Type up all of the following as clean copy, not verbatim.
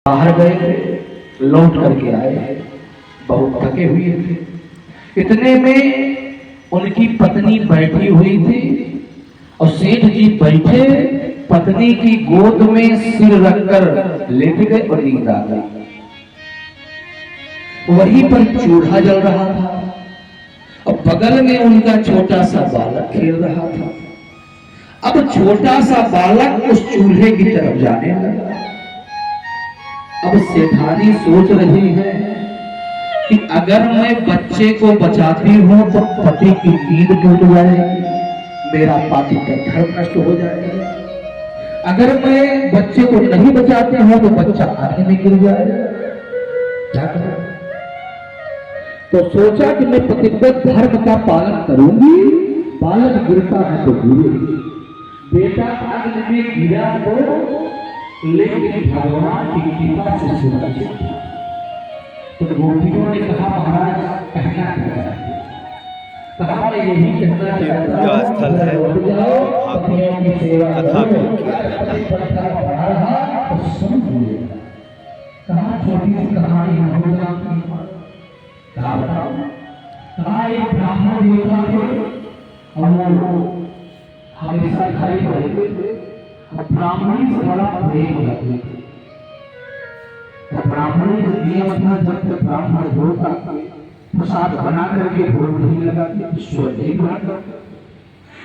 बाहर गए थे, लौट करके आए, बहुत थके हुए थे। इतने में उनकी पत्नी बैठी हुई थी और सेठ जी बैठे पत्नी की गोद में सिर रखकर लेट गए और नींद आ गई। वहीं पर चूल्हा जल रहा था और बगल में उनका छोटा सा बालक खेल रहा था। अब छोटा सा बालक उस चूल्हे की तरफ जाने लगा। अब सेठानी सोच रही है कि अगर मैं बच्चे को बचाती हूं तो पति की नींद टूट जाएगी, मेरा पातिव्य धर्म नष्ट हो जाएगा। अगर मैं बच्चे को नहीं बचाती हूं तो बच्चा आगे में गिर जाएगा। क्या करूं? तो सोचा कि मैं पतिव्य धर्म का पालन करूंगी। बालक गिरता है तो गिरे, बेटा अग्नि में गिरा तो लेकिन भगवान की कृपा से सुरक्षित। तो गोपियों ने कहा महाराज कहना क्या है? कहा मैं यही कहना चाहता हूं स्थल है पतियों की सेवा कथा करो। भी किया जाता है। तो सुन लीजिए। कहा छोटी सी कहानी हम क्या बताओ। कहा एक ब्राह्मण देवता थे और वो हमेशा घर ही रहते थे। ब्राह्मणी से बड़ा प्रेम रखते थे। ब्राह्मणी का नियम था जब तक ब्राह्मण होता प्रसाद बना करके भोग नहीं लगाते, ईश्वर नहीं बनाता।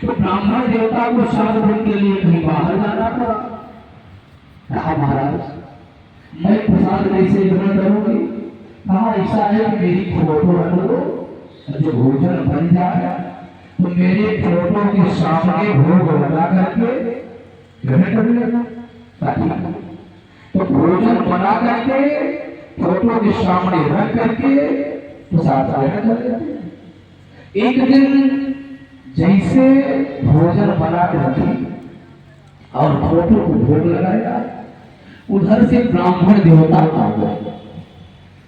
तो ब्राह्मण देवता को 7 दिन के लिए कहीं बाहर जाना पड़ा। कहा महाराज मैं प्रसाद कैसे ग्रहण करूंगी? कहा ऐसा है कि मेरी फोटो रख लो, जो भोजन बन जाए तो मेरे फोटो के सामने भोग लगा करके ग्रहण कर लेना। तो भोजन बना करके फोटो के सामने रख करके प्रसाद ग्रहण कर लेते। एक दिन जैसे भोजन बना के रखी और फोटो को भोग लगाया, उधर से ब्राह्मण देवता आ गए।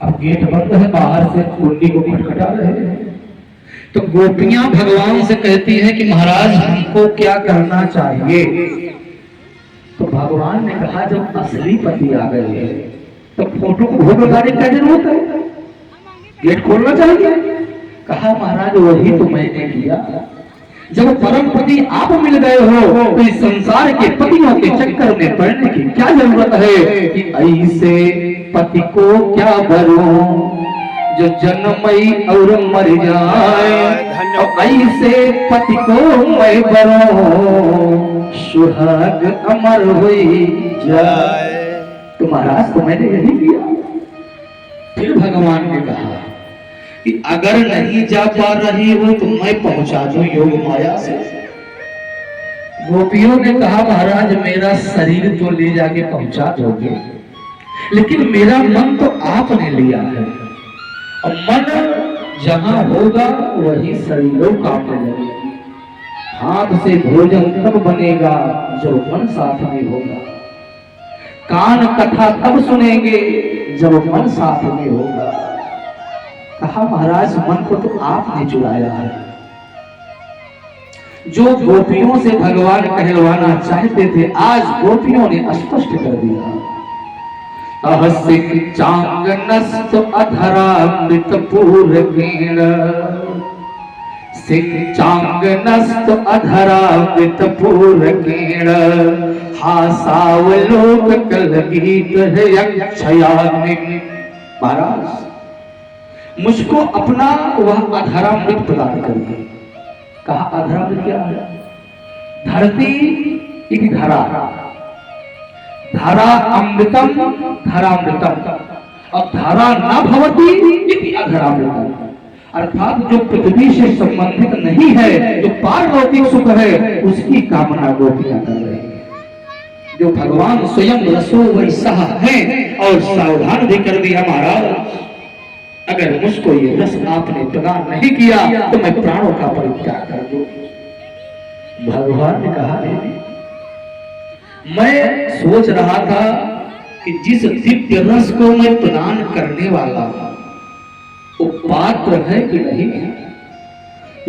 अब गेट बंद है, बाहर से कुंडी को खटखटा रहे हैं। तो गोपियां भगवान से कहती हैं कि महाराज हमको क्या करना चाहिए? तो भगवान ने कहा जब असली पति आ गए हैं तो फोटो को भोग लगाने का जरूरत है, गेट खोलना चाहिए। कहा महाराज वही तो मैंने किया। जब परम पति आप मिल गए हो तो इस संसार के पतियों के चक्कर में पड़ने की क्या जरूरत है कि ऐसे पति को क्या भरूं जो जन्मई और मर जाए, और ऐसे पति को मैं भरूं सुहाग अमर हुई जाए। तो महाराज तो मैंने यही किया। फिर भगवान ने कहा कि अगर नहीं जा पा रही हो तो मैं पहुंचा दूं योग माया से। गोपियों ने कहा महाराज मेरा शरीर तो ले जाके पहुंचा दोगे, लेकिन मेरा मन तो आपने लिया है, और मन जहां होगा वही शरीरों कामने लगेगी। हाथ से भोजन तब बनेगा जब मन साथ में होगा, कान कथा तब सुनेंगे जब मन साथ में होगा। कहा महाराज मन को तो आपने चुराया है। जो गोपियों से भगवान कहलवाना चाहते थे आज गोपियों ने स्पष्ट कर दिया। अहसिक चांगनस्त अधरामृत पूर्वेण, सिक चांगनस्त अधरामृत पूर्वेण, हासावलोक कलगीत है अक्षयाग्नि। महाराज मुझको अपना वह अधरामृत प्रदान कर दिया। कहा अधरामृत क्या है? धरती एक धरा, धरा अमृतम धरामृतम, और धरा न भवती इति अधरामृतम। अर्थात जो पृथ्वी से संबंधित नहीं है, जो पारलौकिक सुख है, उसकी कामना गोपियां कर रही है। जो भगवान स्वयं रसो वैसा है और सावधान भी कर दिया महाराज अगर मुझको ये रस आपने प्रदान नहीं किया तो मैं प्राणों का परित्याग कर दूं। भगवान ने कहा मैं सोच रहा था कि जिस दिव्य रस को मैं प्रदान करने वाला वो पात्र है कि नहीं।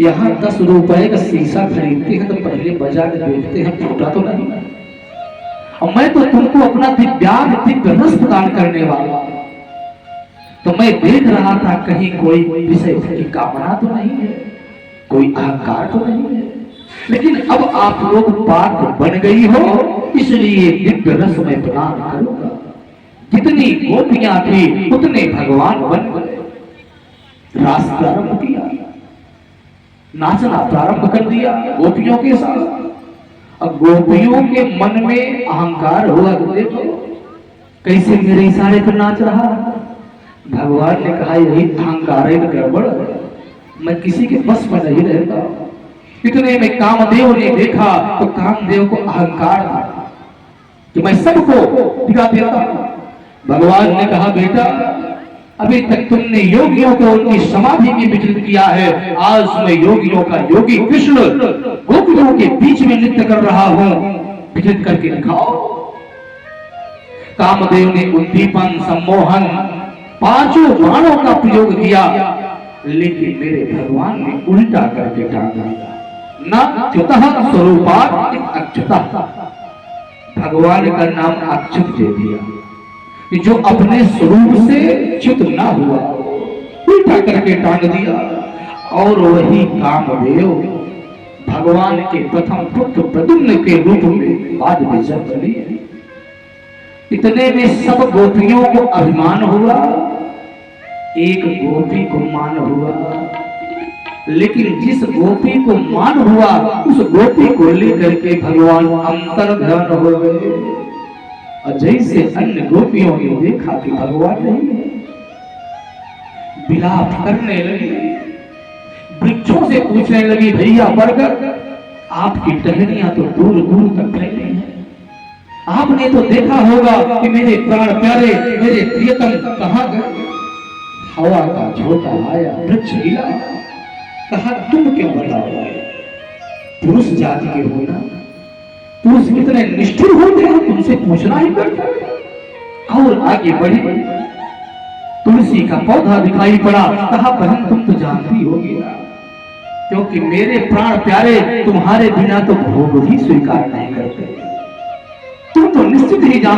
यहाँ 10 रुपए का शीशा खरीदते हैं तो पहले बाजार में देखते हैं फूटा तो नहीं, और मैं तो तुमको अपना दिव्य रस प्रदान करने वाला। तो मैं देख रहा था कहीं कोई विषय की कामना तो नहीं है, कोई अहंकार तो नहीं है, लेकिन अब आप लोग पात्र बन गई हो, इसलिए दिव्य रस में प्रदान करूंगा। जितनी गोपियां थी उतने भगवान बन गए। रास प्रारंभ किया, नाचना प्रारंभ कर दिया गोपियों के साथ। अब गोपियों के मन में अहंकार हुआ तो देखो कैसे मेरे इशारे पर नाच रहा। भगवान ने कहा यही अहंकार है, गड़बड़, मैं किसी के बस में नहीं रहता। इतने में कामदेव ने देखा तो कामदेव को अहंकार था कि मैं सबको दिखा देता हूं। भगवान ने कहा बेटा अभी तक तुमने योगियों को उनकी समाधि में विचलित किया है, आज मैं योगियों का योगी कृष्ण गोपियों के बीच में नृत्य कर रहा हूं, विचलित करके दिखाओ। कामदेव ने उद्दीपन, सम्मोहन, पांचों बाणों का प्रयोग किया, लेकिन मेरे भगवान ने उल्टा करके टांगा। न च्युतः स्वरूपात् अच्युतः, भगवान का नाम अच्युत दे दिया कि जो अपने स्वरूप से च्युत ना हुआ, उल्टा करके टांग दिया। और वही कामदेव भगवान के प्रथम पुत्र प्रद्युम्न के रूप में बाद में जन्म लिए। इतने में सब गोपियों को अभिमान हुआ, एक गोपी को मान हुआ, लेकिन जिस गोपी को मान हुआ उस गोपी को लेकर के भगवान अंतर्ध्यान हो गए। और जैसे अन्य गोपियों ने देखा कि भगवान नहीं है, विलाप करने लगी, वृक्षों से पूछने लगी भैया बरगद आपकी टहनियां तो दूर दूर तक फैली हैं, आपने तो देखा होगा कि मेरे प्राण प्यारे मेरे प्रियतम कहां गए। हवा का झोंका आया, वृक्ष हिला, कहा तुम क्यों बताओ, पुरुष जाति के हो ना, पुरुष कितने निष्ठुर होते हैं, तुमसे पूछना ही पड़ता है। और आगे बढ़ी, तुलसी का पौधा दिखाई पड़ा, कहा बहन तुम तो जानती होगी ना, क्योंकि मेरे प्राण प्यारे तुम्हारे बिना तो भोग भी स्वीकार नहीं करते, तुम तो निश्चित ही जान